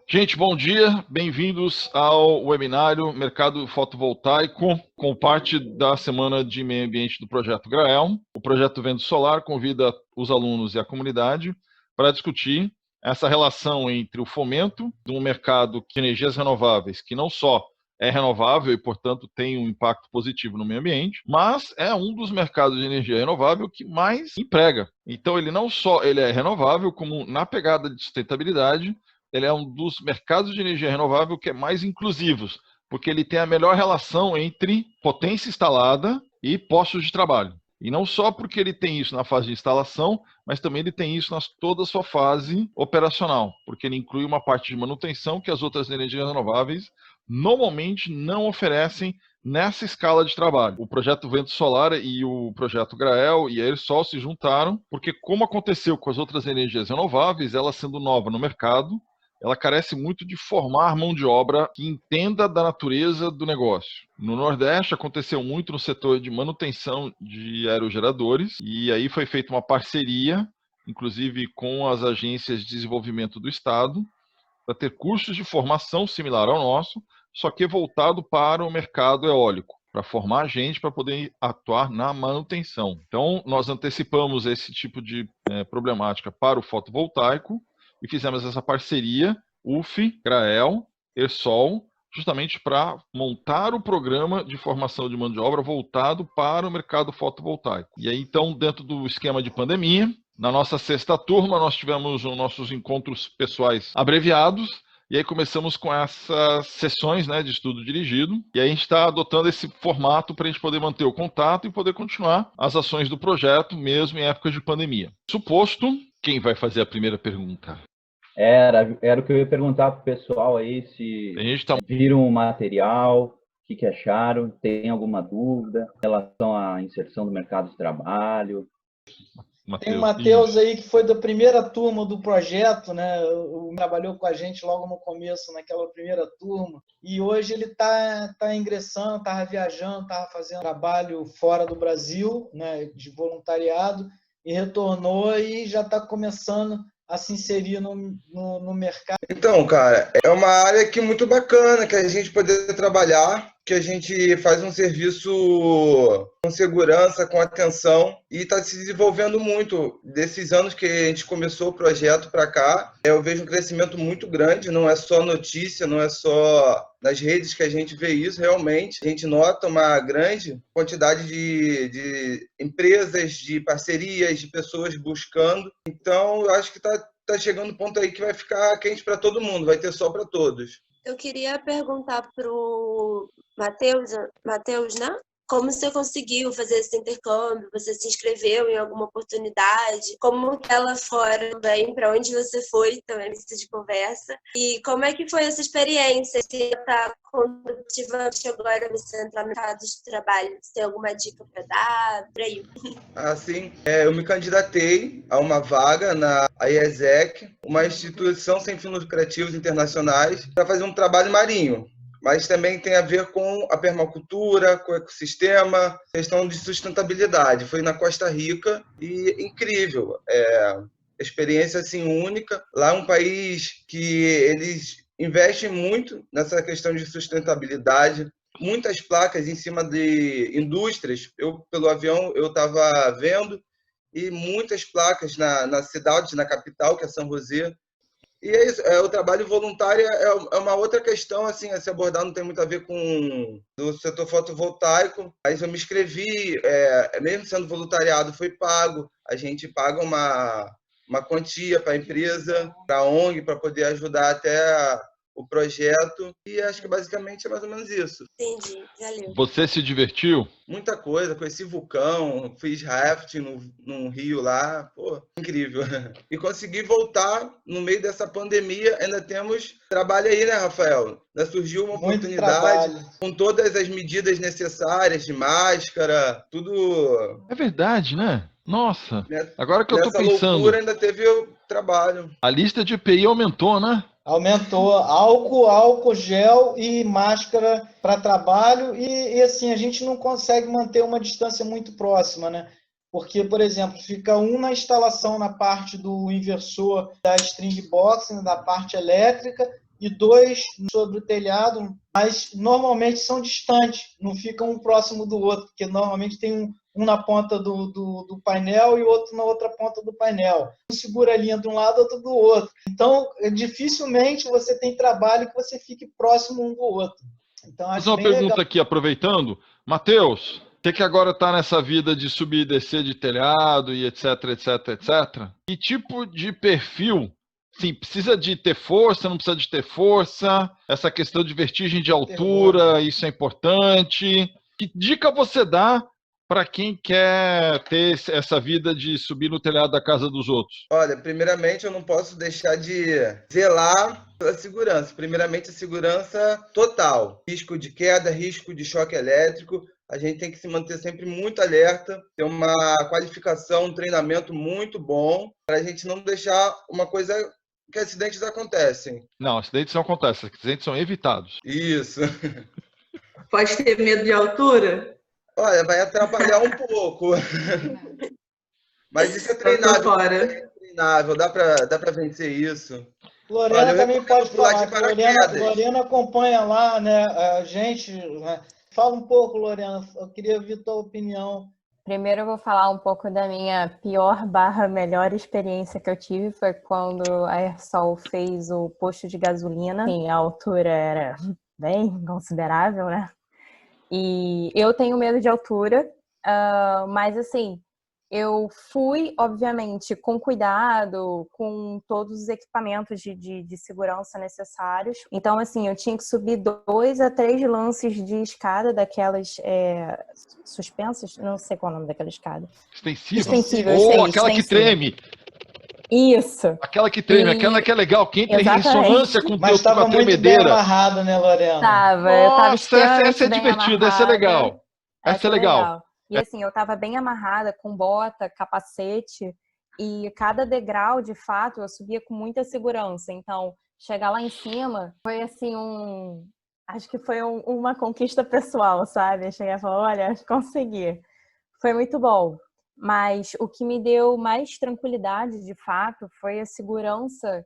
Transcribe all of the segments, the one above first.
Gente, bom dia, bem-vindos ao webinário Mercado Fotovoltaico, com parte da Semana de Meio Ambiente do Projeto Grael. O Projeto Vento Solar convida os alunos e a comunidade para discutir essa relação entre o fomento de um mercado de energias renováveis, que não só é renovável e, portanto, tem um impacto positivo no meio ambiente, mas é um dos mercados de energia renovável que mais emprega. Então, ele não só é renovável, como na pegada de sustentabilidade, ele é um dos mercados de energia renovável que é mais inclusivos, porque ele tem a melhor relação entre potência instalada e postos de trabalho. E não só porque ele tem isso na fase de instalação, mas também ele tem isso toda a sua fase operacional, porque ele inclui uma parte de manutenção que as outras energias renováveis normalmente não oferecem nessa escala de trabalho. O projeto Vento Solar e o projeto Grael e a Ersol se juntaram, porque como aconteceu com as outras energias renováveis, ela sendo nova no mercado, ela carece muito de formar mão de obra que entenda da natureza do negócio. No Nordeste aconteceu muito no setor de manutenção de aerogeradores, e aí foi feita uma parceria, inclusive com as agências de desenvolvimento do Estado, para ter cursos de formação similar ao nosso, só que voltado para o mercado eólico, para formar gente para poder atuar na manutenção. Então, nós antecipamos esse tipo de problemática para o fotovoltaico, e fizemos essa parceria, UF, Grael, Ersol, justamente para montar o programa de formação de mão de obra voltado para o mercado fotovoltaico. E aí, então, dentro do esquema de pandemia, na nossa sexta turma, nós tivemos os nossos encontros pessoais abreviados, e aí começamos com essas sessões, de estudo dirigido, e aí a gente está adotando esse formato para a gente poder manter o contato e poder continuar as ações do projeto, mesmo em épocas de pandemia. Suposto, quem vai fazer a primeira pergunta? Era o que eu ia perguntar para o pessoal aí, se viram o material, o que acharam, tem alguma dúvida em relação à inserção do mercado de trabalho. Tem o Matheus aí, que foi da primeira turma do projeto, né? Trabalhou com a gente logo no começo, naquela primeira turma. E hoje ele está ingressando, estava viajando, estava fazendo trabalho fora do Brasil, né? De voluntariado, e retornou e já está começando a se inserir no mercado. Então, cara, é uma área que muito bacana que a gente poder trabalhar, que a gente faz um serviço com segurança, com atenção, e está se desenvolvendo muito. Desses anos que a gente começou o projeto para cá, eu vejo um crescimento muito grande, não é só notícia, não é só nas redes que a gente vê isso, realmente. A gente nota uma grande quantidade de empresas, de parcerias, de pessoas buscando. Então, eu acho que está chegando um ponto aí que vai ficar quente para todo mundo, vai ter sol para todos. Eu queria perguntar para o Matheus, né? Como você conseguiu fazer esse intercâmbio? Você se inscreveu em alguma oportunidade? Como que ela fora também? Para onde você foi também, precisa de conversa? E como é que foi essa experiência? Se está condutivamente agora você entrar no mercado de trabalho, você tem alguma dica para dar? Por aí. Assim, eu me candidatei a uma vaga na IESEC, uma instituição sem fins lucrativos internacionais, para fazer um trabalho marinho. Mas também tem a ver com a permacultura, com o ecossistema, questão de sustentabilidade. Foi na Costa Rica e incrível. Experiência assim única. Lá é um país que eles investem muito nessa questão de sustentabilidade. Muitas placas em cima de indústrias. Pelo avião, eu estava vendo, e muitas placas na cidade, na capital, que é São José. E é isso, o trabalho voluntário é uma outra questão, assim, a se abordar, não tem muito a ver com o setor fotovoltaico, mas eu me inscrevi, mesmo sendo voluntariado, foi pago, a gente paga uma quantia para a empresa, para a ONG, para poder ajudar até o projeto, e acho que basicamente é mais ou menos isso. Entendi, valeu. Você se divertiu? Muita coisa, conheci vulcão, fiz rafting num rio lá, pô, incrível. E consegui voltar no meio dessa pandemia, ainda temos trabalho aí, né, Rafael? Ainda surgiu uma oportunidade com todas as medidas necessárias de máscara, tudo... É verdade, né? Nossa, agora que eu tô pensando... Nessa loucura ainda teve o trabalho. A lista de EPI aumentou, né? Aumentou álcool, gel e máscara para trabalho e assim, a gente não consegue manter uma distância muito próxima, né? Porque, por exemplo, fica um na instalação na parte do inversor da string box, da parte elétrica, e 2 sobre o telhado, mas normalmente são distantes, não ficam um próximo do outro, porque normalmente tem um na ponta do painel e outro na outra ponta do painel. Um segura a linha de um lado, outro do outro. Então, dificilmente você tem trabalho que você fique próximo um do outro. Então, acho uma pergunta legal. Aqui, aproveitando. Matheus, você que agora está nessa vida de subir e descer de telhado e etc, etc, etc. Que tipo de perfil, sim, precisa de ter força, não precisa de ter força? Essa questão de vertigem de altura, isso é importante. Que dica você dá para quem quer ter essa vida de subir no telhado da casa dos outros? Olha, primeiramente eu não posso deixar de zelar pela segurança. Primeiramente a segurança total. Risco de queda, risco de choque elétrico. A gente tem que se manter sempre muito alerta, ter uma qualificação, um treinamento muito bom, para a gente não deixar uma coisa que acidentes acontecem. Não, acidentes não acontecem, acidentes são evitados. Isso. Pode ter medo de altura? Olha, vai atrapalhar um pouco. Mas isso é treinável. É treinável, dá para vencer isso. Lorena também pode falar. Lorena acompanha lá, né, a gente. Né? Fala um pouco, Lorena. Eu queria ouvir a tua opinião. Primeiro eu vou falar um pouco da minha pior / melhor experiência que eu tive. Foi quando a Aersol fez o posto de gasolina. Sim, a altura era bem considerável, né? E eu tenho medo de altura, mas assim, eu fui, obviamente, com cuidado, com todos os equipamentos de segurança necessários. Então, assim, eu tinha que subir 2 a 3 lances de escada daquelas suspensas, não sei qual é o nome daquela escada. Extensível. Ou aquela que treme. Isso. Aquela que treme, aquela que é legal, que entra Exatamente. em ressonância com Mas estava muito bem amarrado, né, Lorena? Nossa, essa é divertida, essa é legal. Essa é legal. E assim, eu estava bem amarrada, com bota, capacete, e cada degrau, de fato, eu subia com muita segurança. Então, chegar lá em cima foi assim acho que foi uma conquista pessoal, sabe? Eu cheguei e falei, olha, consegui. Foi muito bom. Mas o que me deu mais tranquilidade, de fato, foi a segurança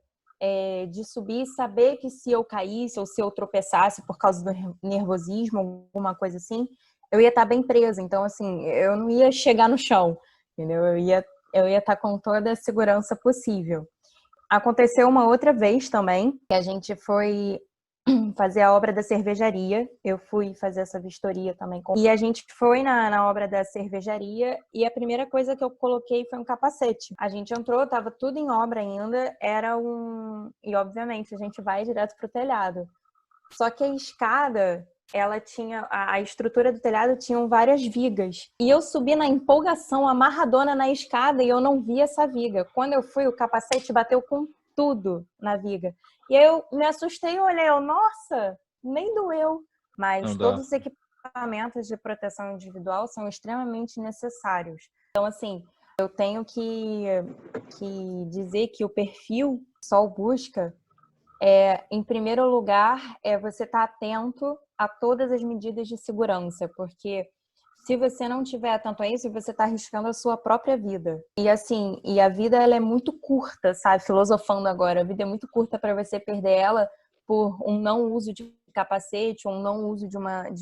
de subir e saber que se eu caísse ou se eu tropeçasse por causa do nervosismo, alguma coisa assim, eu ia estar bem presa. Então, assim, eu não ia chegar no chão, entendeu? Eu ia estar com toda a segurança possível. Aconteceu uma outra vez também, que a gente foi fazer a obra da cervejaria. Eu fui fazer essa vistoria também. E a gente foi na obra da cervejaria e a primeira coisa que eu coloquei foi um capacete. A gente entrou, tava tudo em obra ainda, e obviamente a gente vai direto pro telhado. Só que a escada, ela tinha, a estrutura do telhado tinha várias vigas. E eu subi na empolgação, amarradona na escada, e eu não vi essa viga. Quando eu fui, o capacete bateu com tudo na viga. E aí eu me assustei e olhei, nossa, nem doeu. Mas todos os equipamentos de proteção individual são extremamente necessários. Então, assim, eu tenho que dizer que o perfil Sol Busca, em primeiro lugar, você estar atento a todas as medidas de segurança, porque se você não estiver atento a isso, você está arriscando a sua própria vida. E assim, a vida ela é muito curta, sabe? Filosofando agora, a vida é muito curta para você perder ela por um não uso de capacete ou um não uso de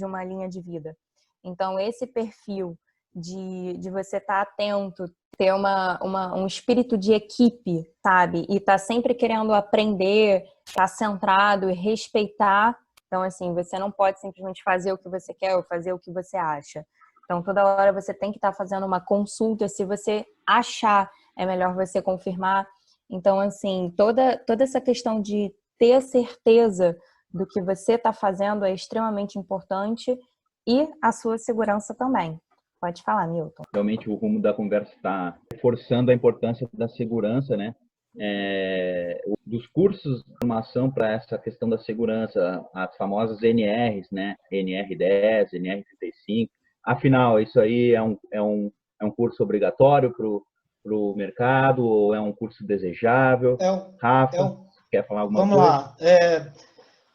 uma linha de vida. Então, esse perfil de você estar atento, ter um espírito de equipe, sabe? E estar sempre querendo aprender, estar centrado e respeitar. Então, assim, você não pode simplesmente fazer o que você quer ou fazer o que você acha. Então, toda hora você tem que estar fazendo uma consulta. Se você achar, é melhor você confirmar. Então, assim, toda essa questão de ter certeza do que você está fazendo é extremamente importante e a sua segurança também. Pode falar, Milton. Realmente, o rumo da conversa está reforçando a importância da segurança, né? Dos cursos de formação para essa questão da segurança, as famosas NRs, né? NR10, NR35. Afinal, isso aí é um curso obrigatório para o mercado ou é um curso desejável? Rafa, quer falar alguma coisa? Vamos lá.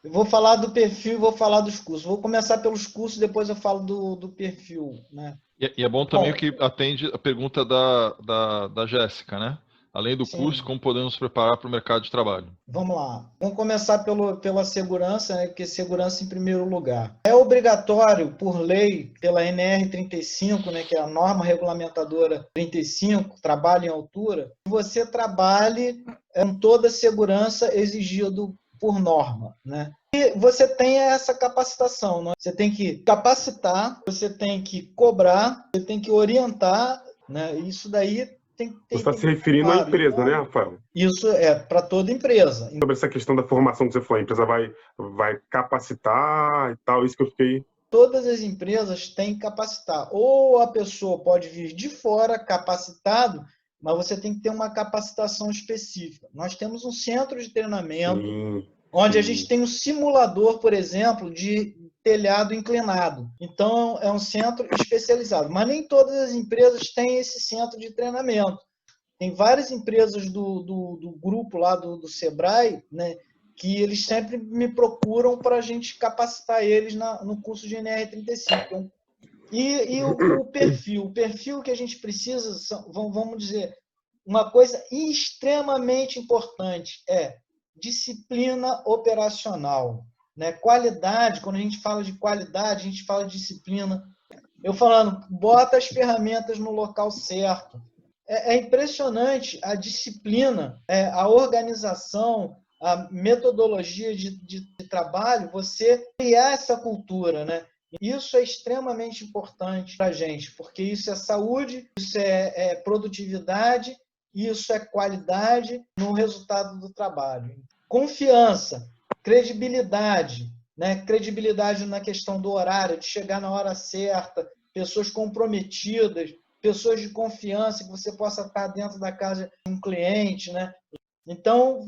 Eu vou falar do perfil, vou falar dos cursos. Vou começar pelos cursos, depois eu falo do perfil, né? E é bom também que atende a pergunta da Jéssica, né? Além do Sim. curso, como podemos nos preparar para o mercado de trabalho? Vamos lá. Vamos começar pela segurança, né? Porque segurança em primeiro lugar. É obrigatório, por lei, pela NR 35, né? Que é a norma regulamentadora 35, trabalho em altura, que você trabalhe com toda a segurança exigido por norma, né? E você tem essa capacitação, né? Você tem que capacitar, você tem que cobrar, você tem que orientar, né? Isso daí você está se referindo à empresa, então, né, Rafael? Isso é para toda empresa. Sobre essa questão da formação que você falou, a empresa vai capacitar e tal, isso que eu fiquei... Todas as empresas têm que capacitar. Ou a pessoa pode vir de fora capacitado, mas você tem que ter uma capacitação específica. Nós temos um centro de treinamento, onde a gente tem um simulador, por exemplo, de telhado inclinado. Então, é um centro especializado. Mas nem todas as empresas têm esse centro de treinamento. Tem várias empresas do grupo lá do Sebrae, né, que eles sempre me procuram para a gente capacitar eles no curso de NR35. Então, e o perfil que a gente precisa, vamos dizer, uma coisa extremamente importante é disciplina operacional, né? Qualidade, quando a gente fala de qualidade, a gente fala de disciplina. Eu falando, bota as ferramentas no local certo. É impressionante a disciplina, a organização, a metodologia de trabalho, você criar essa cultura, né? Isso é extremamente importante para a gente, porque isso é saúde, isso é produtividade, isso é qualidade no resultado do trabalho. Confiança, credibilidade, né? Credibilidade na questão do horário, de chegar na hora certa, pessoas comprometidas, pessoas de confiança, que você possa estar dentro da casa de um cliente, né? Então,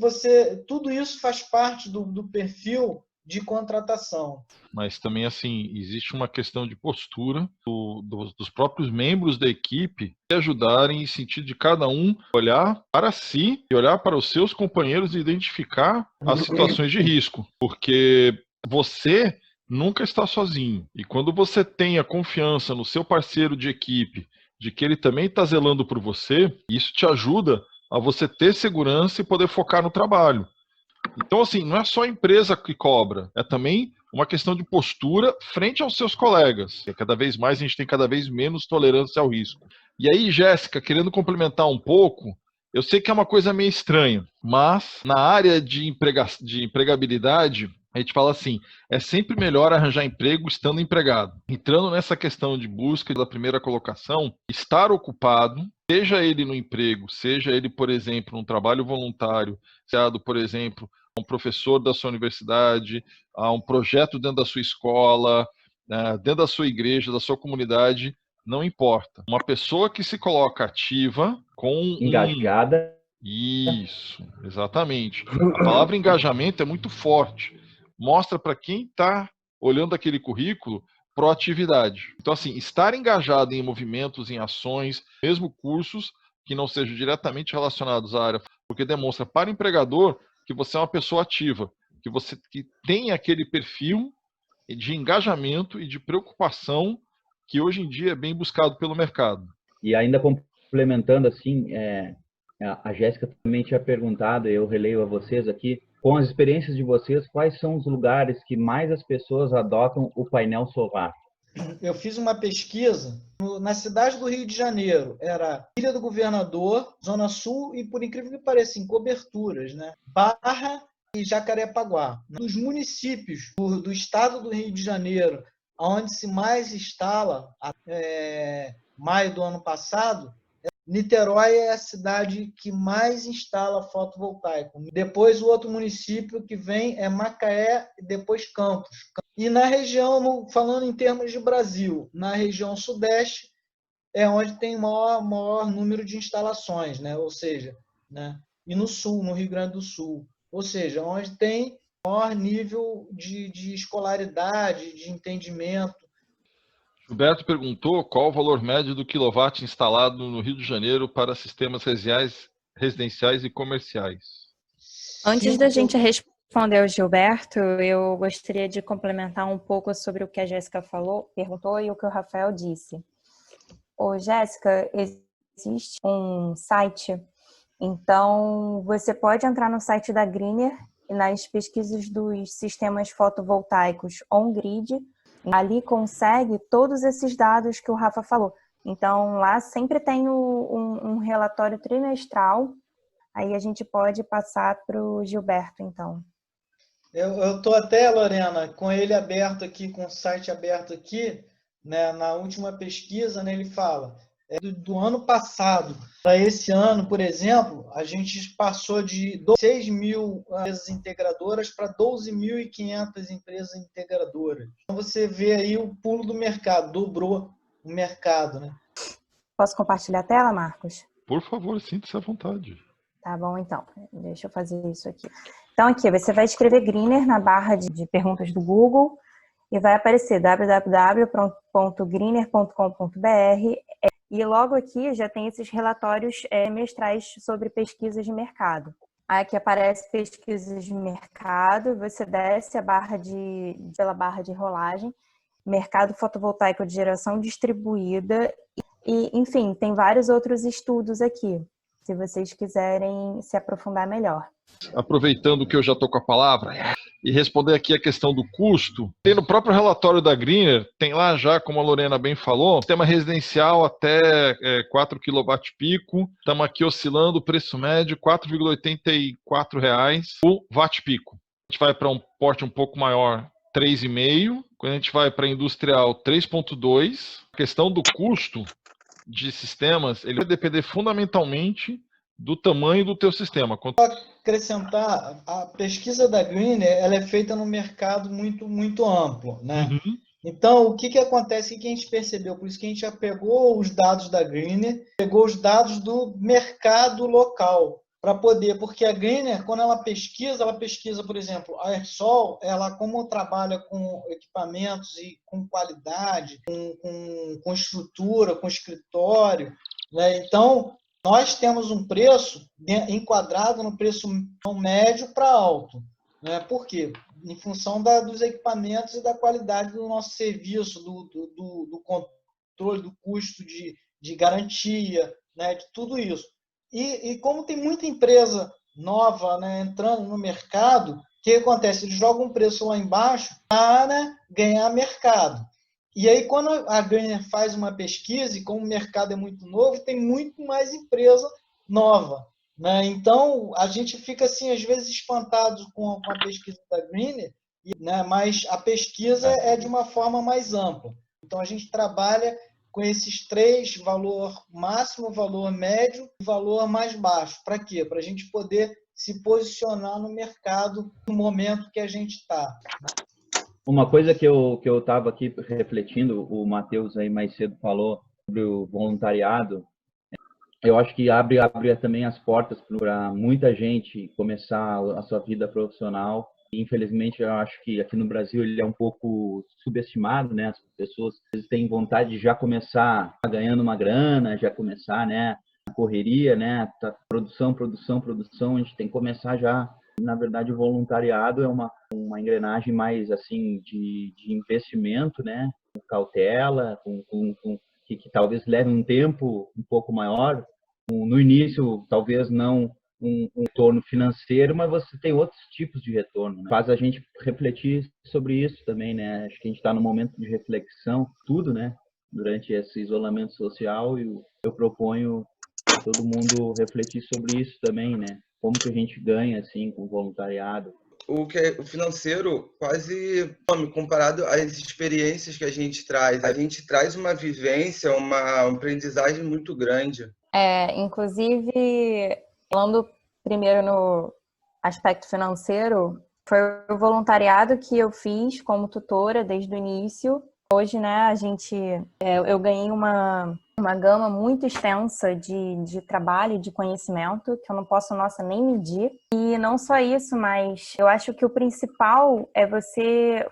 tudo isso faz parte do perfil de contratação. Mas também, assim, existe uma questão de postura dos próprios membros da equipe que ajudarem em sentido de cada um olhar para si e olhar para os seus companheiros e identificar as situações de risco. Porque você nunca está sozinho. E quando você tem a confiança no seu parceiro de equipe, de que ele também está zelando por você, isso te ajuda a você ter segurança e poder focar no trabalho. Então, assim, não é só a empresa que cobra, é também uma questão de postura frente aos seus colegas. Cada vez mais a gente tem cada vez menos tolerância ao risco. E aí, Jéssica, querendo complementar um pouco, eu sei que é uma coisa meio estranha, mas na área de empregabilidade, a gente fala assim, é sempre melhor arranjar emprego estando empregado. Entrando nessa questão de busca da primeira colocação, estar ocupado, seja ele no emprego, seja ele, por exemplo, num trabalho voluntário, seja, por exemplo, a um professor da sua universidade, a um projeto dentro da sua escola, dentro da sua igreja, da sua comunidade, não importa. Uma pessoa que se coloca ativa, engajada. Isso, exatamente. A palavra engajamento é muito forte. Mostra para quem está olhando aquele currículo proatividade. Então, assim, estar engajado em movimentos, em ações, mesmo cursos que não sejam diretamente relacionados à área, porque demonstra para o empregador que você é uma pessoa ativa, que tem aquele perfil de engajamento e de preocupação que hoje em dia é bem buscado pelo mercado. E ainda complementando assim, a Jéssica também tinha perguntado, eu releio a vocês aqui, com as experiências de vocês, quais são os lugares que mais as pessoas adotam o painel solar? Eu fiz uma pesquisa na cidade do Rio de Janeiro, era Ilha do Governador, Zona Sul e, por incrível que pareça, em coberturas, né? Barra e Jacarepaguá. Nos municípios do estado do Rio de Janeiro, onde se mais instala, maio do ano passado, Niterói é a cidade que mais instala fotovoltaico. Depois, o outro município que vem é Macaé e depois Campos. E na região, falando em termos de Brasil, na região sudeste é onde tem maior número de instalações, né? Ou seja, né? E no sul, no Rio Grande do Sul. Ou seja, onde tem maior nível de escolaridade, de entendimento. Gilberto perguntou qual o valor médio do quilowatt instalado no Rio de Janeiro para sistemas residenciais e comerciais. Antes da gente responder ao Gilberto, eu gostaria de complementar um pouco sobre o que a Jéssica perguntou e o que o Rafael disse. Jéssica, existe um site Então, você pode entrar no site da Greener e nas pesquisas dos sistemas fotovoltaicos on-grid. Ali consegue todos esses dados que o Rafa falou. Então, lá sempre tem um relatório trimestral. Aí a gente pode passar para o Gilberto, então. Eu estou até, Lorena, com ele aberto aqui, com o site aberto aqui, né, na última pesquisa, né, ele fala do ano passado para esse ano, por exemplo, a gente passou de 6 mil empresas integradoras para 12.500 empresas integradoras. Então você vê aí o pulo do mercado, dobrou o mercado, né? Posso compartilhar a tela, Marcos? Por favor, sinta-se à vontade. Tá bom, então. Deixa eu fazer isso aqui. Então, aqui, você vai escrever Greener na barra de perguntas do Google e vai aparecer www.greener.com.br e logo aqui já tem esses relatórios mestrais sobre pesquisas de mercado. Aí aqui aparece pesquisas de mercado, você desce pela barra de rolagem, mercado fotovoltaico de geração distribuída e, enfim, tem vários outros estudos aqui, se vocês quiserem se aprofundar melhor. Aproveitando que eu já estou com a palavra e responder aqui a questão do custo, tem no próprio relatório da Greener, tem lá já, como a Lorena bem falou, sistema residencial até 4 kW-pico, estamos aqui oscilando o preço médio R$ 4,84 por watt-pico. A gente vai para um porte um pouco maior, 3,5, quando a gente vai para industrial, 3,2. A questão do custo de sistemas, ele vai depender fundamentalmente do tamanho do teu sistema. Acrescentar, a pesquisa da Greener, ela é feita no mercado muito, muito amplo, né? Uhum. Então, o que acontece? O que a gente percebeu? Por isso que a gente já pegou os dados da Greener, pegou os dados do mercado local, para poder, porque a Greener, quando ela pesquisa, por exemplo, a Aersol, ela como trabalha com equipamentos e com qualidade, com estrutura, com escritório, né? Então, nós temos um preço enquadrado no preço médio para alto. Né? Por quê? Em função dos equipamentos e da qualidade do nosso serviço, do controle do custo de garantia, né? De tudo isso. E como tem muita empresa nova, né, entrando no mercado, o que acontece? Eles jogam um preço lá embaixo para ganhar mercado. E aí, quando a Greener faz uma pesquisa, e como o mercado é muito novo, tem muito mais empresa nova. Né? Então, a gente fica, assim, às vezes, espantado com a pesquisa da Greener, né? Mas a pesquisa é de uma forma mais ampla. Então, a gente trabalha com esses três, valor máximo, valor médio e valor mais baixo. Para quê? Para a gente poder se posicionar no mercado no momento que a gente está. Uma coisa que eu estava aqui refletindo, o Matheus aí mais cedo falou sobre o voluntariado, eu acho que abre também as portas para muita gente começar a sua vida profissional. Infelizmente, eu acho que aqui no Brasil ele é um pouco subestimado, né? As pessoas têm vontade de já começar ganhando uma grana, já começar, né, a correria, né? Produção, a gente tem que começar já. Na verdade, o voluntariado é uma engrenagem mais assim de investimento, né? Com cautela, que talvez leve um tempo um pouco maior. No início, talvez não um retorno financeiro, mas você tem outros tipos de retorno. Né? Faz a gente refletir sobre isso também, né? Acho que a gente está num momento de reflexão, tudo, né? Durante esse isolamento social, e eu proponho a todo mundo refletir sobre isso também, né? Como que a gente ganha, assim, com o voluntariado. O financeiro quase comparado às experiências que a gente traz. A gente traz uma vivência, uma aprendizagem muito grande. Inclusive, falando primeiro no aspecto financeiro, foi o voluntariado que eu fiz como tutora desde o início. Hoje, né, eu ganhei uma gama muito extensa de trabalho, de conhecimento, que eu não posso, nem medir. E não só isso, mas eu acho que o principal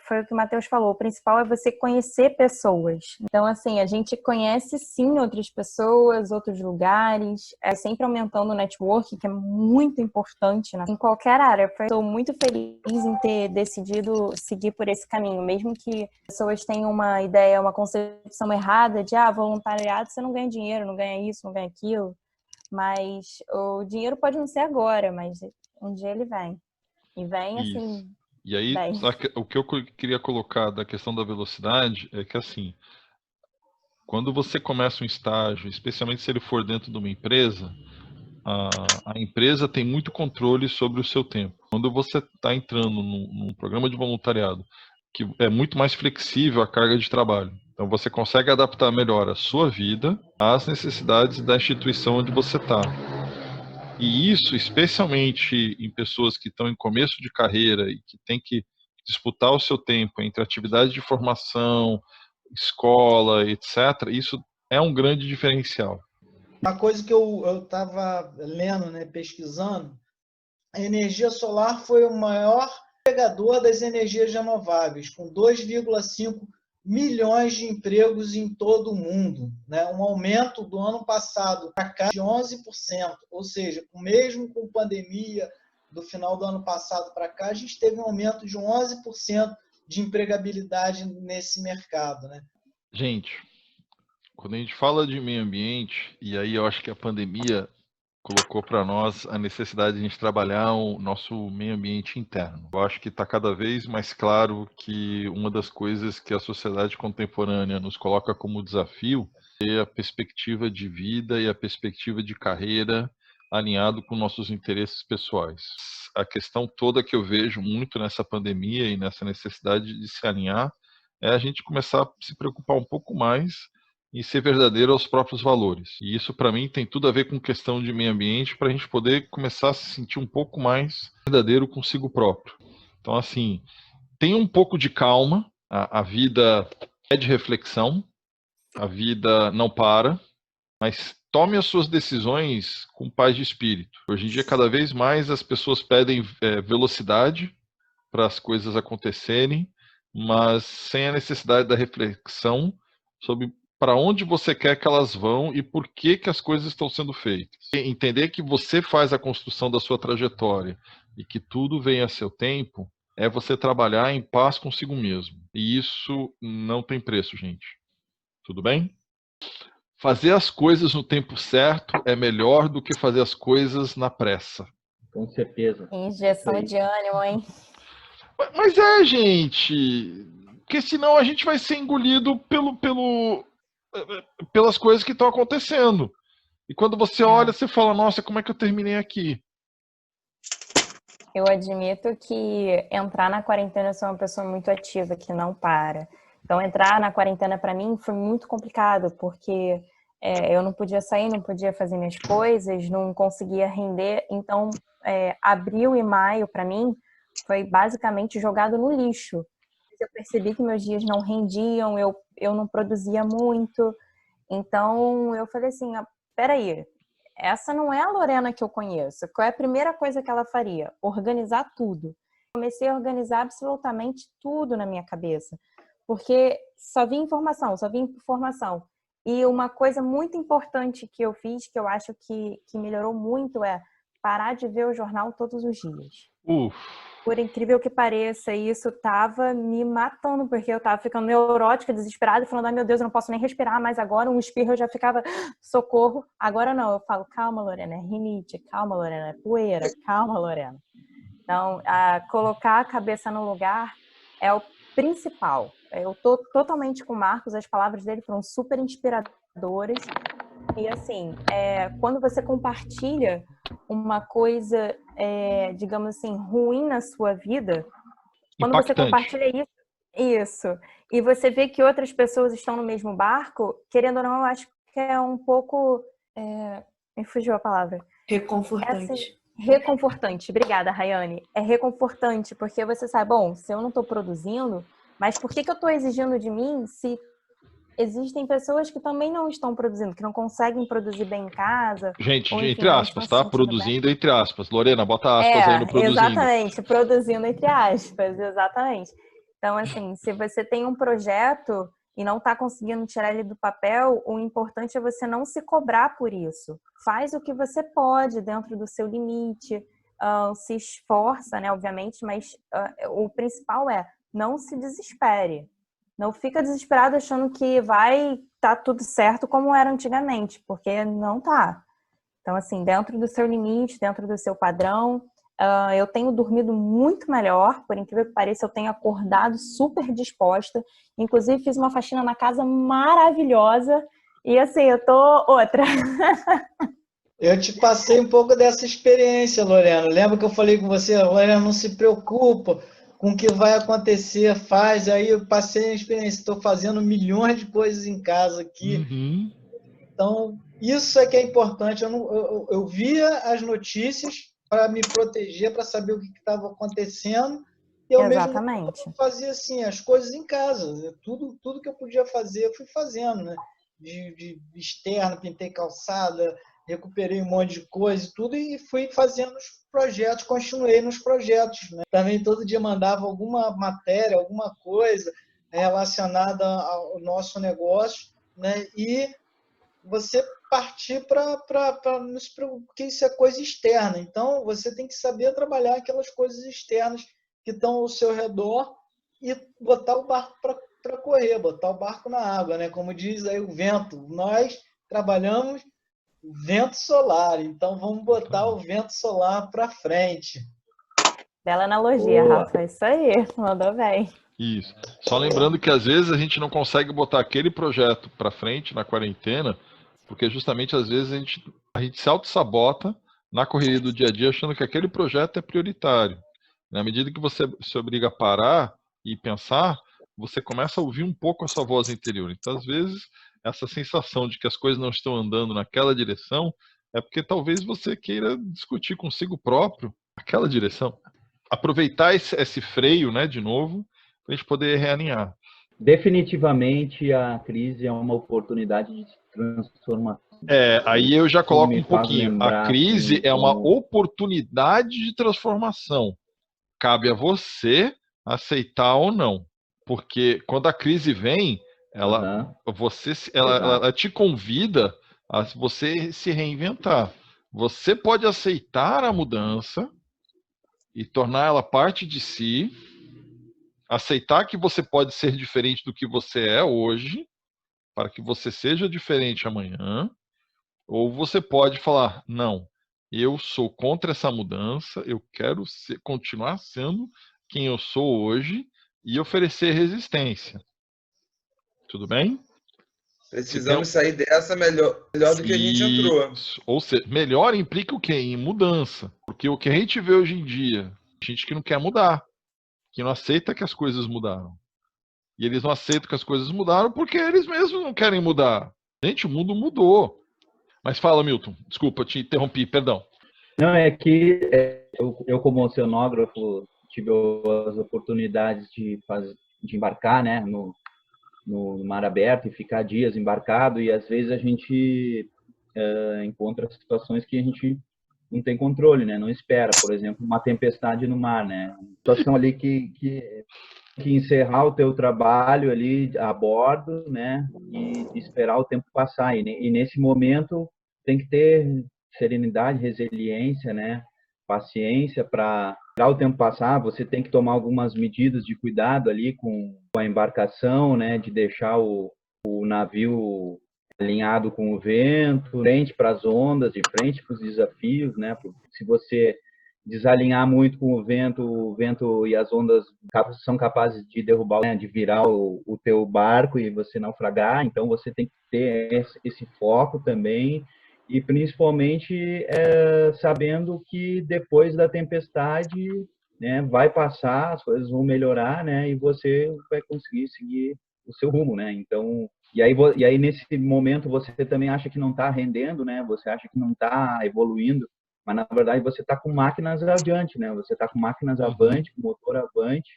foi o que o Matheus falou, o principal é você conhecer pessoas. Então, assim, a gente conhece sim outras pessoas, outros lugares, sempre aumentando o network, que é muito importante, né? Em qualquer área. Estou muito feliz em ter decidido seguir por esse caminho, mesmo que pessoas tenham uma ideia, uma concepção errada de voluntariado, você não ganha dinheiro, não ganha isso, não ganha aquilo. Mas o dinheiro pode não ser agora, mas um dia ele vem. E vem assim. E aí, bem. o que eu queria colocar da questão da velocidade é que, assim, quando você começa um estágio, especialmente se ele for dentro de uma empresa, a empresa tem muito controle sobre o seu tempo. Quando você está entrando num programa de voluntariado, que é muito mais flexível a carga de trabalho, então você consegue adaptar melhor a sua vida às necessidades da instituição onde você está. E isso, especialmente em pessoas que estão em começo de carreira e que têm que disputar o seu tempo entre atividades de formação, escola, etc., isso é um grande diferencial. Uma coisa que eu estava lendo, né, pesquisando, a energia solar foi o maior empregador das energias renováveis, com 2,5 milhões de empregos em todo o mundo, né? Um aumento do ano passado para cá de 11%, ou seja, mesmo com pandemia do final do ano passado para cá, a gente teve um aumento de 11% de empregabilidade nesse mercado, né? Gente, quando a gente fala de meio ambiente, e aí eu acho que a pandemia colocou para nós a necessidade de a gente trabalhar o nosso meio ambiente interno. Eu acho que está cada vez mais claro que uma das coisas que a sociedade contemporânea nos coloca como desafio é a perspectiva de vida e a perspectiva de carreira alinhado com nossos interesses pessoais. A questão toda que eu vejo muito nessa pandemia e nessa necessidade de se alinhar é a gente começar a se preocupar um pouco mais e ser verdadeiro aos próprios valores. E isso, para mim, tem tudo a ver com questão de meio ambiente, para a gente poder começar a se sentir um pouco mais verdadeiro consigo próprio. Então, assim, tenha um pouco de calma, a vida é de reflexão, a vida não para, mas tome as suas decisões com paz de espírito. Hoje em dia, cada vez mais as pessoas pedem velocidade para as coisas acontecerem, mas sem a necessidade da reflexão sobre para onde você quer que elas vão e por que as coisas estão sendo feitas. Entender que você faz a construção da sua trajetória e que tudo vem a seu tempo é você trabalhar em paz consigo mesmo. E isso não tem preço, gente. Tudo bem? Fazer as coisas no tempo certo é melhor do que fazer as coisas na pressa. Com certeza. Injeção de ânimo, hein? Mas gente, porque senão a gente vai ser engolido pelas coisas que estão acontecendo. E quando você olha, você fala, nossa, como é que eu terminei aqui? Eu admito que entrar na quarentena, eu sou uma pessoa muito ativa, que não para. Então, entrar na quarentena para mim foi muito complicado, porque eu não podia sair, não podia fazer minhas coisas, não conseguia render. Então, abril e maio, para mim, foi basicamente jogado no lixo. Eu percebi que meus dias não rendiam, eu não produzia muito. Então, eu falei assim, peraí, essa não é a Lorena que eu conheço. Qual é a primeira coisa que ela faria? Organizar tudo. Comecei a organizar absolutamente tudo na minha cabeça, porque só vinha informação. E uma coisa muito importante que eu fiz, que eu acho que melhorou muito, é parar de ver o jornal todos os dias. Por incrível que pareça, isso tava me matando, porque eu tava ficando neurótica, desesperada, falando, ai meu Deus, eu não posso nem respirar mais agora, um espirro eu já ficava, socorro. Agora não, eu falo, calma, Lorena, é rinite, calma, Lorena, é poeira, calma, Lorena. Então, colocar a cabeça no lugar é o principal. Eu tô totalmente com o Marcos, as palavras dele foram super inspiradoras. E assim, quando você compartilha uma coisa, digamos assim, ruim na sua vida, quando você compartilha isso, e você vê que outras pessoas estão no mesmo barco, querendo ou não, eu acho que é um pouco... me fugiu a palavra. Reconfortante. Reconfortante. Obrigada, Rayane. É reconfortante, porque você sabe, bom, se eu não estou produzindo, mas por que eu estou exigindo de mim se existem pessoas que também não estão produzindo, que não conseguem produzir bem em casa? Gente, ou, enfim, entre aspas, tá? Produzindo entre aspas. Lorena, bota aspas aí no produzindo. Exatamente, produzindo entre aspas, exatamente. Então, assim, se você tem um projeto e não está conseguindo tirar ele do papel, o importante é você não se cobrar por isso. Faz o que você pode dentro do seu limite, se esforça, né, obviamente, mas o principal é não se desespere. Não fica desesperado achando que vai estar tudo certo como era antigamente, porque não tá. Então, assim, dentro do seu limite, dentro do seu padrão, eu tenho dormido muito melhor, por incrível que pareça, eu tenho acordado super disposta. Inclusive, fiz uma faxina na casa maravilhosa e, assim, eu tô outra. Eu te passei um pouco dessa experiência, Lorena. Lembra que eu falei com você, Lorena, não se preocupa com o que vai acontecer, faz. Aí eu passei a experiência, estou fazendo milhões de coisas em casa aqui. Uhum. Então, isso é que é importante. Eu via as notícias para me proteger, para saber o que estava acontecendo. E eu Exatamente. mesmo fazia assim, as coisas em casa. Tudo que eu podia fazer, eu fui fazendo, né? De externo, pintei calçada, recuperei um monte de coisa e tudo, e fui fazendo os projetos, continuei nos projetos, né? Também todo dia mandava alguma matéria, alguma coisa relacionada ao nosso negócio, né? E você partir para porque isso é coisa externa. Então, você tem que saber trabalhar aquelas coisas externas que estão ao seu redor e botar o barco para correr, botar o barco na água, né? Como diz aí o vento. Nós trabalhamos vento solar, então vamos botar o vento solar para frente. Bela analogia, Rafa. Isso aí, mandou bem. Isso. Só lembrando que às vezes a gente não consegue botar aquele projeto para frente na quarentena, porque justamente às vezes a gente se auto-sabota na correria do dia a dia achando que aquele projeto é prioritário. Na medida que você se obriga a parar e pensar, você começa a ouvir um pouco a sua voz interior. Então, às vezes, essa sensação de que as coisas não estão andando naquela direção é porque talvez você queira discutir consigo próprio aquela direção. Aproveitar esse freio, né, de novo, para a gente poder realinhar. Definitivamente a crise é uma oportunidade de transformação. Aí eu já coloco um pouquinho. A crise é uma oportunidade de transformação. Cabe a você aceitar ou não. Porque quando a crise vem, ela te convida a você se reinventar. Você pode aceitar a mudança e tornar ela parte de si, aceitar que você pode ser diferente do que você é hoje, para que você seja diferente amanhã, ou você pode falar, não, eu sou contra essa mudança, eu quero continuar sendo quem eu sou hoje e oferecer resistência. Tudo bem? Precisamos sair dessa melhor do que a gente entrou. Ou seja, melhor implica o quê? Em mudança. Porque o que a gente vê hoje em dia, gente que não quer mudar, que não aceita que as coisas mudaram. E eles não aceitam que as coisas mudaram porque eles mesmos não querem mudar. Gente, o mundo mudou. Mas fala, Milton. Desculpa, te interrompi, perdão. Não, é que eu como oceanógrafo, tive as oportunidades de embarcar, né, no mar aberto e ficar dias embarcado, e às vezes a gente encontra situações que a gente não tem controle, né, não espera. Por exemplo, uma tempestade no mar, né, uma situação ali que encerrar o teu trabalho ali a bordo, né, e esperar o tempo passar. E nesse momento tem que ter serenidade, resiliência, né, paciência para esperar o tempo passar. Você tem que tomar algumas medidas de cuidado ali com a embarcação, né, de deixar o navio alinhado com o vento, de frente para as ondas, de frente para os desafios, né, porque se você desalinhar muito com o vento e as ondas são capazes de derrubar, né, de virar o teu barco e você naufragar. Então você tem que ter esse foco também, e principalmente sabendo que depois da tempestade, né, vai passar, as coisas vão melhorar, né, e você vai conseguir seguir o seu rumo, né. Então, e aí nesse momento você também acha que não está rendendo, né, você acha que não está evoluindo, mas na verdade você está com máquinas adiante, né? Você está com máquinas avante, com motor avante,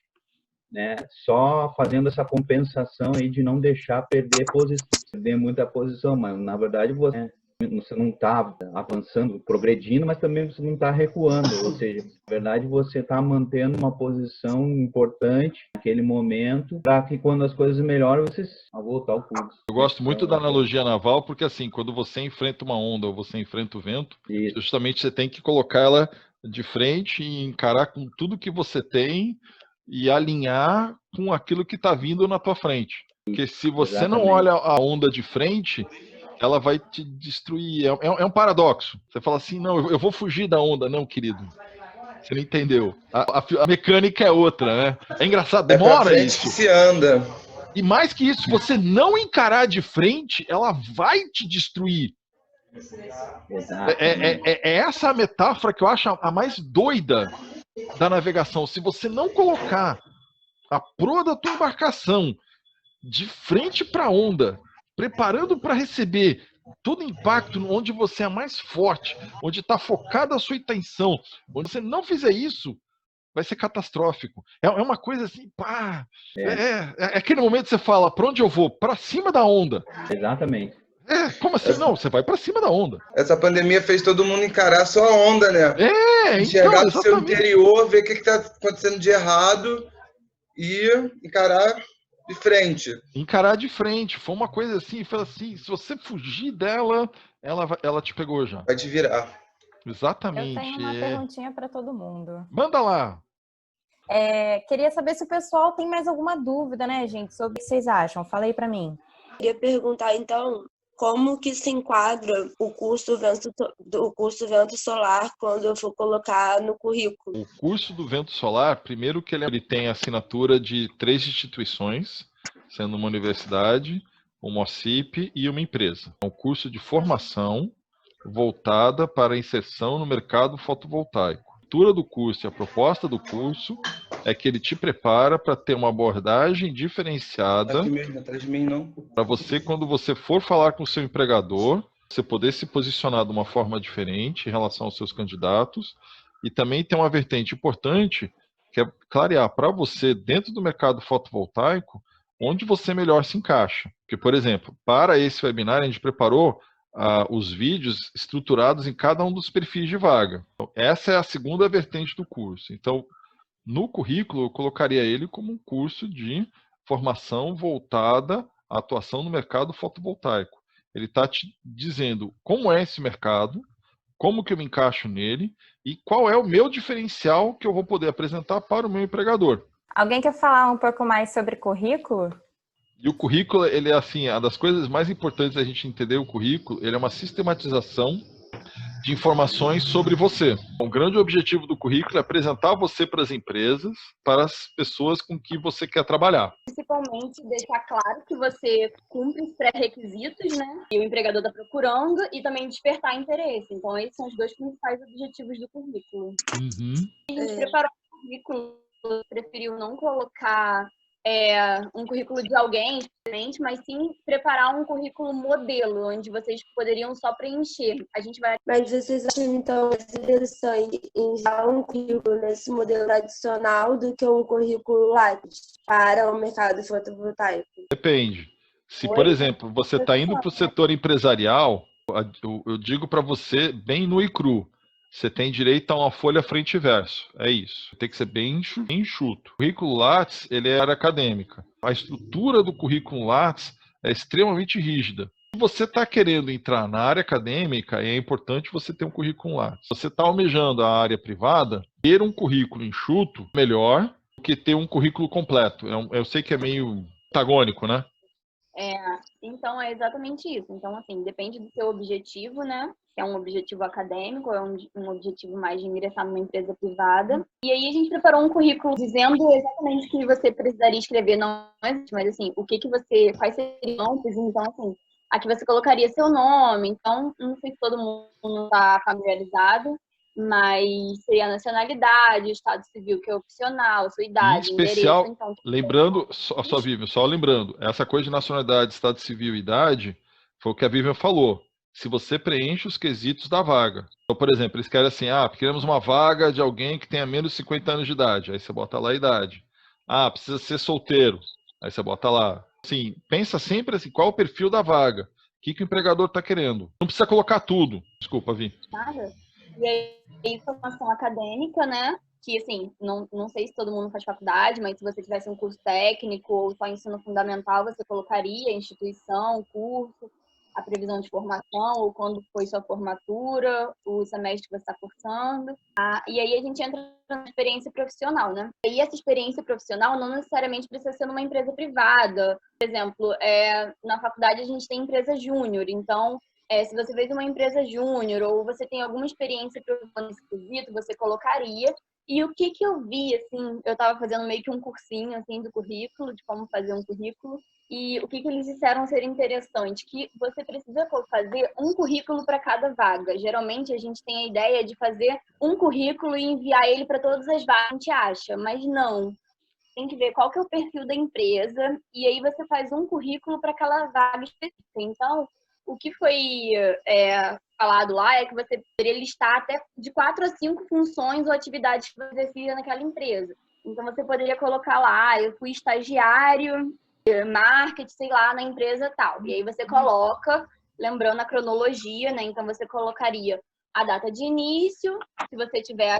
né? Só fazendo essa compensação aí de não deixar perder muita posição, mas na verdade você não está avançando, progredindo, mas também você não está recuando, ou seja, na verdade você está mantendo uma posição importante naquele momento, para que quando as coisas melhoram, você voltar ao curso. Eu gosto muito da analogia naval, porque assim, quando você enfrenta uma onda ou você enfrenta o vento, justamente você tem que colocar ela de frente e encarar com tudo que você tem e alinhar com aquilo que está vindo na tua frente. Porque se você não olha a onda de frente, ela vai te destruir. É um paradoxo. Você fala assim, não, eu vou fugir da onda. Não, querido. Você não entendeu. A mecânica é outra, né? É engraçado, demora pra frente isso. Que se anda. E mais que isso, se você não encarar de frente, ela vai te destruir. É essa a metáfora que eu acho a mais doida da navegação. Se você não colocar a proa da tua embarcação de frente para a onda, preparando para receber todo impacto onde você é mais forte, onde está focada a sua atenção, onde você não fizer isso, vai ser catastrófico. É uma coisa assim, pá. É aquele momento que você fala, para onde eu vou? Para cima da onda. Exatamente. Como assim? Não, você vai para cima da onda. Essa pandemia fez todo mundo encarar só a onda, né? Enxergar então, o seu interior, ver o que está acontecendo de errado e encarar de frente. Encarar de frente. Foi uma coisa assim, foi assim, se você fugir dela, ela te pegou já. Vai te virar. Exatamente. Eu tenho uma perguntinha para todo mundo. Manda lá. Queria saber se o pessoal tem mais alguma dúvida, né, gente, sobre o que vocês acham. Fala aí para mim. Queria perguntar, então, como que se enquadra o curso Vento Solar quando eu for colocar no currículo? O curso do Vento Solar, primeiro que ele tem assinatura de 3 instituições, sendo uma universidade, uma OCIP e uma empresa. É um curso de formação voltada para a inserção no mercado fotovoltaico. A estrutura do curso e a proposta do curso é que ele te prepara para ter uma abordagem diferenciada para você, quando você for falar com o seu empregador, você poder se posicionar de uma forma diferente em relação aos seus candidatos, e também tem uma vertente importante que é clarear para você, dentro do mercado fotovoltaico, onde você melhor se encaixa. Porque, por exemplo, para esse webinar a gente preparou os vídeos estruturados em cada um dos perfis de vaga. Então, essa é a segunda vertente do curso. Então, no currículo, eu colocaria ele como um curso de formação voltada à atuação no mercado fotovoltaico. Ele está te dizendo como é esse mercado, como que eu me encaixo nele e qual é o meu diferencial que eu vou poder apresentar para o meu empregador. Alguém quer falar um pouco mais sobre currículo? E o currículo, ele é assim, uma das coisas mais importantes da gente entender o currículo, ele é uma sistematização de informações sobre você. O grande objetivo do currículo é apresentar você para as empresas, para as pessoas com que você quer trabalhar. Principalmente deixar claro que você cumpre os pré-requisitos, né? E o empregador está procurando, e também despertar interesse. Então, esses são os 2 principais objetivos do currículo. A gente preparou o currículo, preferiu não colocar um currículo de alguém diferente, mas sim preparar um currículo modelo, onde vocês poderiam só preencher. A gente vai... Mas vocês acham, então, mais interessante enviar um currículo nesse modelo tradicional do que um currículo Lattes para o mercado fotovoltaico? Depende. Se, por exemplo, você está indo para o setor empresarial, eu digo para você bem nu e cru. Você tem direito a uma folha frente e verso. É isso. Tem que ser bem enxuto. O currículo Lattes, ele é área acadêmica. A estrutura do currículo Lattes é extremamente rígida. Se você está querendo entrar na área acadêmica, é importante você ter um currículo Lattes. Se você está almejando a área privada, ter um currículo enxuto é melhor do que ter um currículo completo. Eu sei que é meio antagônico, né? Então é exatamente isso. Então, assim, depende do seu objetivo, né? Se é um objetivo acadêmico, ou é um objetivo mais de ingressar numa empresa privada. E aí a gente preparou um currículo dizendo exatamente o que você precisaria escrever, não existe, mas assim, quais seriam, então assim, aqui você colocaria seu nome. Então, não sei se todo mundo está familiarizado, mas seria a nacionalidade, o estado civil, que é opcional, sua idade, em especial, endereço. Então, lembrando, só lembrando, essa coisa de nacionalidade, estado civil e idade, foi o que a Vivian falou. Se você preenche os quesitos da vaga. Então, por exemplo, eles querem assim, queremos uma vaga de alguém que tenha menos de 50 anos de idade. Aí você bota lá a idade. Precisa ser solteiro. Aí você bota lá. Assim, pensa sempre assim, qual é o perfil da vaga? O que o empregador está querendo? Não precisa colocar tudo. Desculpa, Vi. Nada. E aí, formação acadêmica, né? Que, assim, não sei se todo mundo faz faculdade, mas se você tivesse um curso técnico ou só ensino fundamental, você colocaria instituição, curso. a previsão de formação, ou quando foi sua formatura, o semestre que você está cursando. E aí a gente entra na experiência profissional, né? E essa experiência profissional não necessariamente precisa ser numa empresa privada. Por exemplo, na faculdade a gente tem empresa júnior, então se você fez uma empresa júnior ou você tem alguma experiência profissional nesse quesito, você colocaria. E o que eu vi, assim, eu estava fazendo meio que um cursinho, assim, do currículo, de como fazer um currículo, e o que eles disseram ser interessante, que você precisa fazer um currículo para cada vaga. Geralmente a gente tem a ideia de fazer um currículo e enviar ele para todas as vagas que a gente acha, mas não. Tem que ver qual que é o perfil da empresa, e aí você faz um currículo para aquela vaga específica. Então, o que foi falado lá é que você poderia listar até de 4 a 5 funções ou atividades que você exercia naquela empresa. Então, você poderia colocar lá, eu fui estagiário, marketing, sei lá, na empresa tal. E aí você coloca, lembrando a cronologia, né? Então, você colocaria a data de início, se você tiver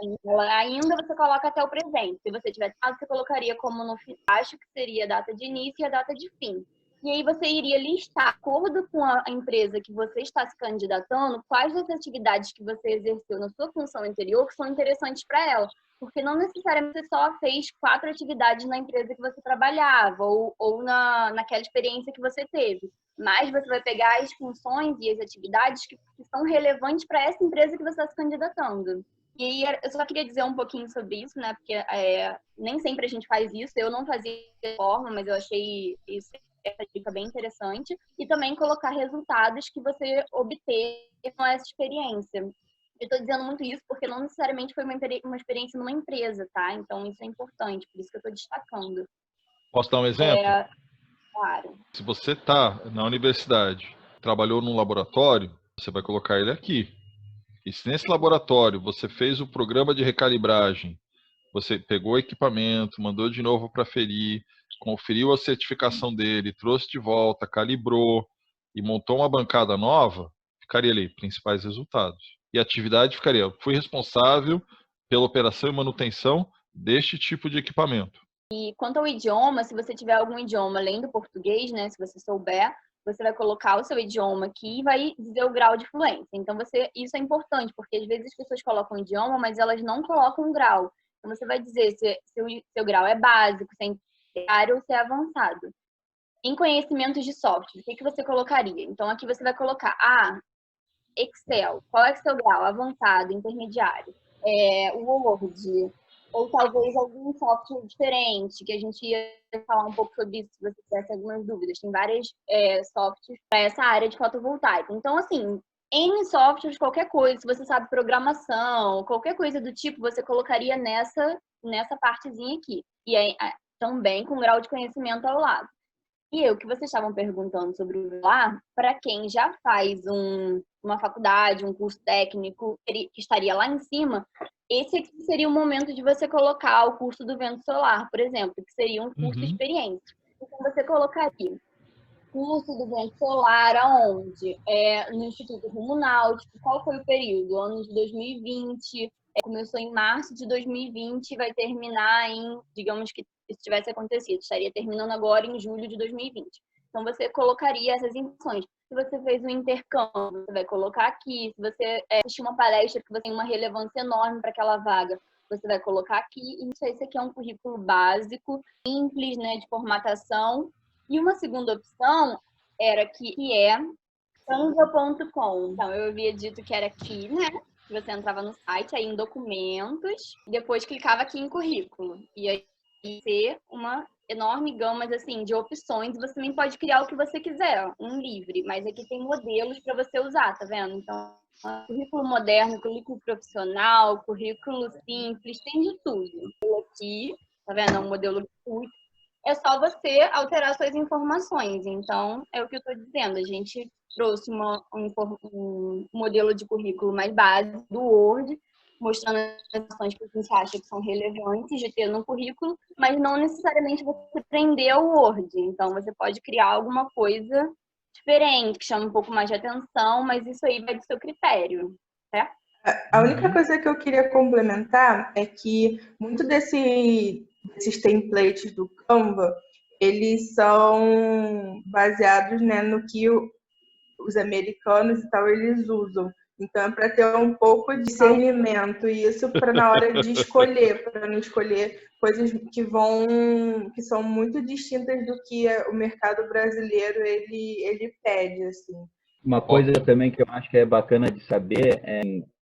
ainda, você coloca até o presente. Se você tiver, você colocaria como no acho que seria a data de início e a data de fim. E aí você iria listar, de acordo com a empresa que você está se candidatando, quais das atividades que você exerceu na sua função anterior que são interessantes para ela. Porque não necessariamente você só fez 4 atividades na empresa que você trabalhava ou naquela experiência que você teve. Mas você vai pegar as funções e as atividades que são relevantes para essa empresa que você está se candidatando. E eu só queria dizer um pouquinho sobre isso, né? Porque nem sempre a gente faz isso. Eu não fazia dessa forma, mas eu achei essa dica bem interessante. E também colocar resultados que você obteve com essa experiência. Eu estou dizendo muito isso porque não necessariamente foi uma experiência numa empresa, tá? Então isso é importante, por isso que eu estou destacando. Posso dar um exemplo? Claro. Se você está na universidade, trabalhou num laboratório, você vai colocar ele aqui. E se nesse laboratório você fez o programa de recalibragem, você pegou o equipamento, mandou de novo para ferir, conferiu a certificação dele, trouxe de volta, calibrou e montou uma bancada nova, ficaria ali, principais resultados. E a atividade ficaria, fui responsável pela operação e manutenção deste tipo de equipamento. E quanto ao idioma, se você tiver algum idioma além do português, né, se você souber, você vai colocar o seu idioma aqui e vai dizer o grau de fluência. Então, isso é importante, porque às vezes as pessoas colocam o idioma, mas elas não colocam o grau. Então, você vai dizer se o seu grau é básico, se é intermediário ou se é avançado. Em conhecimentos de software, o que você colocaria? Então, aqui você vai colocar Excel. Qual é o seu grau? Avançado, intermediário. Word, ou talvez algum software diferente, que a gente ia falar um pouco sobre isso, se você tivesse algumas dúvidas. Tem vários softwares para essa área de fotovoltaica. Então, assim, em softwares, qualquer coisa, se você sabe programação, qualquer coisa do tipo, você colocaria nessa partezinha aqui. E aí, também com grau de conhecimento ao lado. E o que vocês estavam perguntando sobre o vestibular, para quem já faz uma faculdade, um curso técnico, que estaria lá em cima, esse aqui seria o momento de você colocar o curso do vento solar, por exemplo, que seria um curso experiência. Então, você colocaria curso do vento solar aonde? No Instituto Rumo Náutico. Qual foi o período? Ano de 2020. Começou em março de 2020 e vai terminar em, digamos que isso tivesse acontecido, estaria terminando agora em julho de 2020. Então, você colocaria essas informações. Se você fez um intercâmbio, você vai colocar aqui. Se você assistiu uma palestra que você tem uma relevância enorme para aquela vaga, você vai colocar aqui. Isso aqui é um currículo básico, simples, né, de formatação. E uma segunda opção era que é canva.com. Então, eu havia dito que era aqui, né? Você entrava no site, aí em documentos, depois clicava aqui em currículo. E aí ter uma enorme gama assim, de opções. Você também pode criar o que você quiser, um livre, mas aqui tem modelos para você usar, tá vendo? Então, currículo moderno, currículo profissional, currículo simples, tem de tudo. Aqui, tá vendo? É um modelo gratuito. É só você alterar suas informações. Então, é o que eu estou dizendo. A gente trouxe um modelo de currículo mais básico do Word, mostrando as informações que a gente acha que são relevantes de ter no currículo, mas não necessariamente você prender o Word. Então, você pode criar alguma coisa diferente, que chama um pouco mais de atenção, mas isso aí vai do seu critério, certo? A única coisa que eu queria complementar é que muito desses templates do Canva, eles são baseados, né, no que os americanos e tal, eles usam. Então, é para ter um pouco de discernimento, e isso para na hora de escolher, para não escolher coisas que são muito distintas do que o mercado brasileiro ele pede, assim. Uma coisa também que eu acho que é bacana de saber é,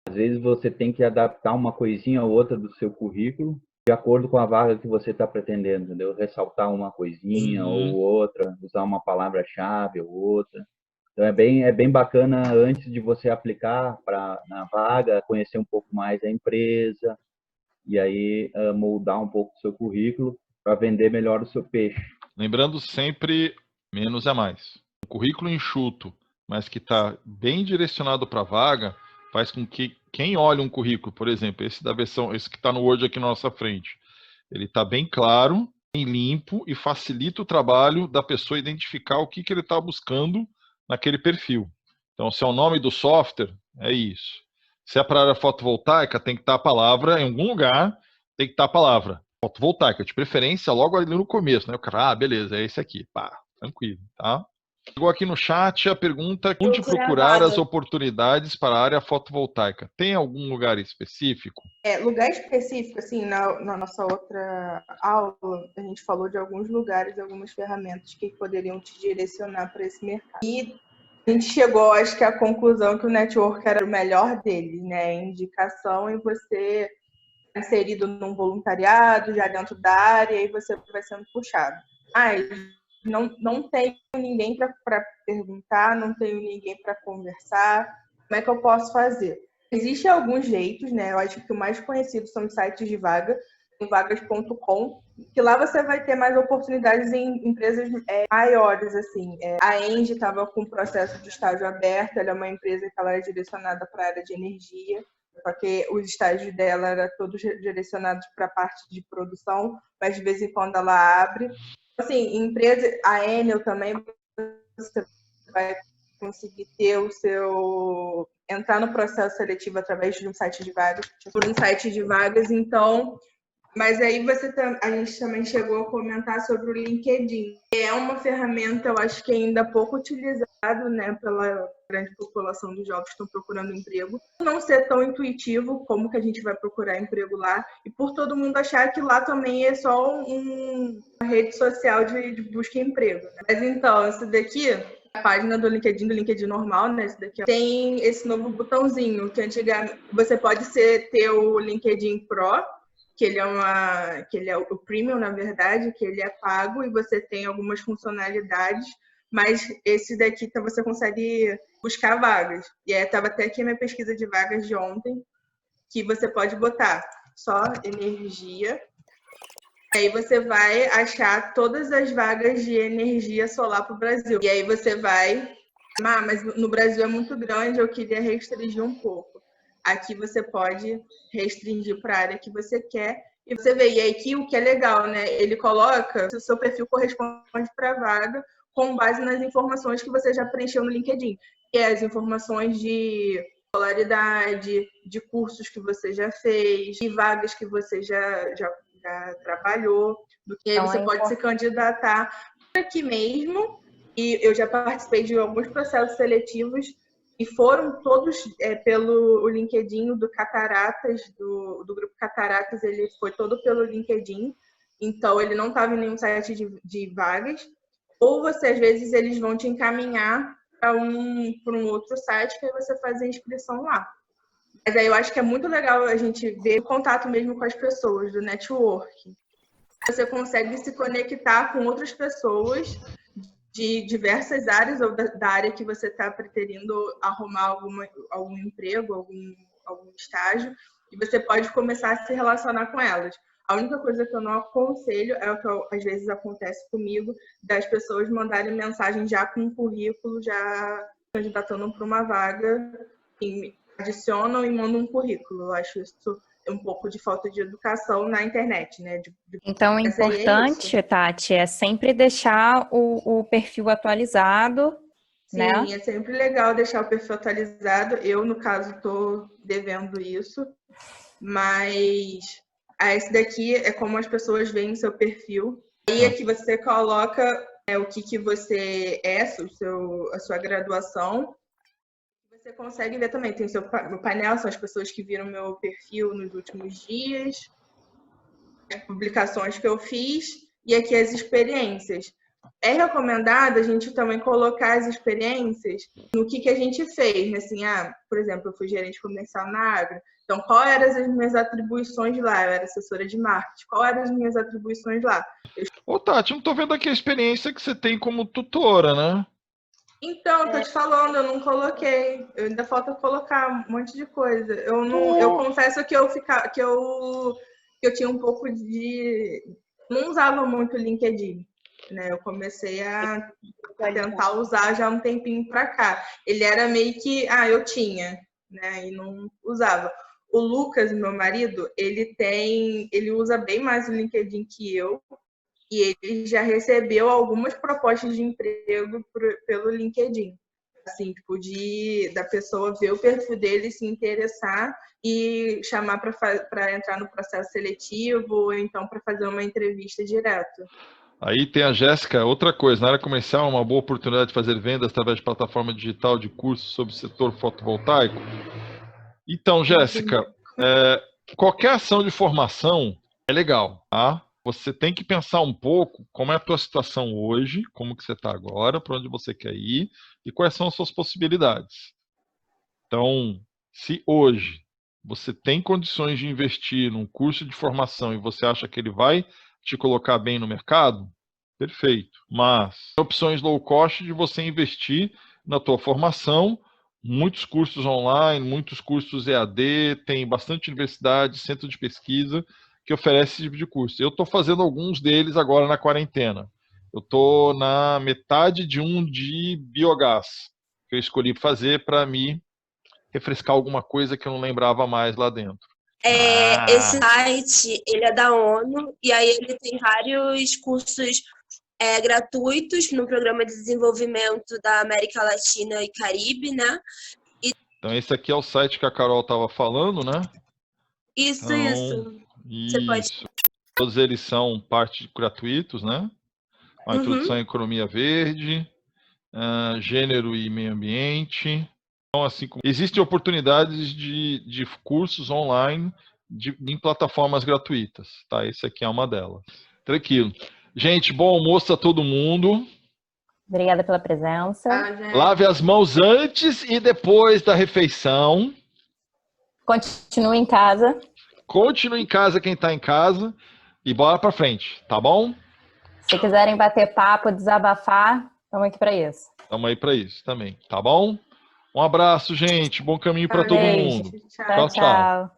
às vezes você tem que adaptar uma coisinha ou outra do seu currículo de acordo com a vaga que você está pretendendo, entendeu? Ressaltar uma coisinha ou outra, usar uma palavra-chave ou outra. Então é bem bacana antes de você aplicar na vaga, conhecer um pouco mais a empresa e aí moldar um pouco o seu currículo para vender melhor o seu peixe. Lembrando sempre, menos é mais. Um currículo enxuto, mas que está bem direcionado para a vaga, faz com que quem olha um currículo, por exemplo, esse da versão, esse que está no Word aqui na nossa frente, ele está bem claro, bem limpo e facilita o trabalho da pessoa identificar o que ele está buscando naquele perfil. Então, se é o nome do software, é isso. Se é para a área fotovoltaica, tem que estar a palavra em algum lugar, tem que estar a palavra fotovoltaica, de preferência logo ali no começo, né? O cara, beleza, é esse aqui, pá, tranquilo, tá? Chegou aqui no chat a pergunta: onde procurar as oportunidades para a área fotovoltaica? Tem algum lugar específico? Lugar específico, assim, na nossa outra aula, a gente falou de alguns lugares, algumas ferramentas que poderiam te direcionar para esse mercado. E a gente chegou, acho que, à conclusão que o network era o melhor deles, né? Indicação e você inserido num voluntariado, já dentro da área, e você vai sendo puxado. Não tenho ninguém para perguntar, não tenho ninguém para conversar, como é que eu posso fazer? Existem alguns jeitos, né? Eu acho que o mais conhecido são os sites de vaga, em vagas.com, que lá você vai ter mais oportunidades em empresas maiores, assim. A Engie estava com o processo de estágio aberto, ela é uma empresa que ela é direcionada para a área de energia, só que os estágios dela eram todos direcionados para a parte de produção, mas de vez em quando ela abre. Assim, empresa, a Enel também, você vai conseguir ter o seu... entrar no processo seletivo através de um site de vagas, por um site de vagas, então... Mas aí a gente também chegou a comentar sobre o LinkedIn. É uma ferramenta, eu acho que ainda pouco utilizado, né, pela grande população dos jovens que estão procurando emprego. Não ser tão intuitivo como que a gente vai procurar emprego lá, e por todo mundo achar que lá também é só uma rede social de busca de emprego. Né? Mas então, isso daqui, a página do LinkedIn normal, né, esse daqui, tem esse novo botãozinho, que antigamente você pode ter o LinkedIn Pro, que ele é o premium, na verdade, que ele é pago e você tem algumas funcionalidades, mas esse daqui você consegue buscar vagas. E aí estava até aqui a minha pesquisa de vagas de ontem, que você pode botar só energia, aí você vai achar todas as vagas de energia solar para o Brasil. E aí você vai... mas no Brasil é muito grande, eu queria restringir um pouco. Aqui você pode restringir para a área que você quer e você vê. E aí aqui o que é legal, né? Ele coloca se o seu perfil corresponde para a vaga com base nas informações que você já preencheu no LinkedIn. Que é as informações de escolaridade, de cursos que você já fez, de vagas que você já trabalhou, do que então, você pode se candidatar aqui mesmo. E eu já participei de alguns processos seletivos e foram todos pelo LinkedIn do Cataratas, do grupo Cataratas, ele foi todo pelo LinkedIn, então ele não estava em nenhum site de vagas, ou você, às vezes, eles vão te encaminhar para um outro site que aí você faz a inscrição lá. Mas aí eu acho que é muito legal a gente ver o contato mesmo com as pessoas, do networking. Você consegue se conectar com outras pessoas de diversas áreas ou da área que você está pretendendo arrumar algum emprego, algum estágio, e você pode começar a se relacionar com elas. A única coisa que eu não aconselho é o que às vezes acontece comigo, das pessoas mandarem mensagem já com um currículo, já candidatando para uma vaga, e adicionam e mandam um currículo. Eu acho isso um pouco de falta de educação na internet, né? Então, o importante, Tati, é sempre deixar o perfil atualizado, sim, né? É sempre legal deixar o perfil atualizado. Eu, no caso, estou devendo isso, mas esse daqui é como as pessoas veem o seu perfil. Aí aqui você coloca o que você é, a sua graduação. Você consegue ver também, tem o painel, são as pessoas que viram meu perfil nos últimos dias, as publicações que eu fiz, e aqui as experiências. É recomendado a gente também colocar as experiências no que a gente fez, né? Assim, por exemplo, eu fui gerente comercial na Agro, então qual eram as minhas atribuições lá? Eu era assessora de marketing, qual eram as minhas atribuições lá? Ô, Tati, não tô vendo aqui a experiência que você tem como tutora, né? Então, tô te falando, eu não coloquei. Ainda falta colocar um monte de coisa. Eu confesso que eu tinha um pouco de... Não usava muito o LinkedIn, né? Eu comecei a tentar usar já um tempinho pra cá. Ele era meio que... eu tinha, né? E não usava. O Lucas, meu marido, ele usa bem mais o LinkedIn que eu. E ele já recebeu algumas propostas de emprego pelo LinkedIn. Assim, tipo, da pessoa ver o perfil dele, se interessar e chamar para entrar no processo seletivo ou então para fazer uma entrevista direto. Aí tem a Jéssica, outra coisa, na área comercial, uma boa oportunidade de fazer vendas através de plataforma digital de cursos sobre o setor fotovoltaico. Então, Jéssica, qualquer ação de formação é legal, tá? Você tem que pensar um pouco como é a tua situação hoje, como que você está agora, para onde você quer ir e quais são as suas possibilidades. Então, se hoje você tem condições de investir num curso de formação e você acha que ele vai te colocar bem no mercado, perfeito. Mas tem opções low cost de você investir na tua formação, muitos cursos online, muitos cursos EAD, tem bastante universidade, centro de pesquisa que oferece esse tipo de curso. Eu estou fazendo alguns deles agora na quarentena. Eu estou na metade de um de biogás, que eu escolhi fazer para me refrescar alguma coisa que eu não lembrava mais lá dentro. Esse site, ele é da ONU, e aí ele tem vários cursos gratuitos no Programa de Desenvolvimento da América Latina e Caribe, né? Então esse aqui é o site que a Carol estava falando, né? Isso. Você pode... Todos eles são parte gratuitos, né? A introdução à economia verde, gênero e meio ambiente. Então, assim, existem oportunidades de cursos online em plataformas gratuitas, tá? Esse aqui é uma delas. Tranquilo. Gente, bom almoço a todo mundo. Obrigada pela presença. Lave as mãos antes e depois da refeição. Continue em casa. Continue em casa quem está em casa e bora para frente, tá bom? Se quiserem bater papo, desabafar, estamos aqui para isso. Estamos aí para isso também, tá bom? Um abraço, gente. Bom caminho para todo mundo. Tchau.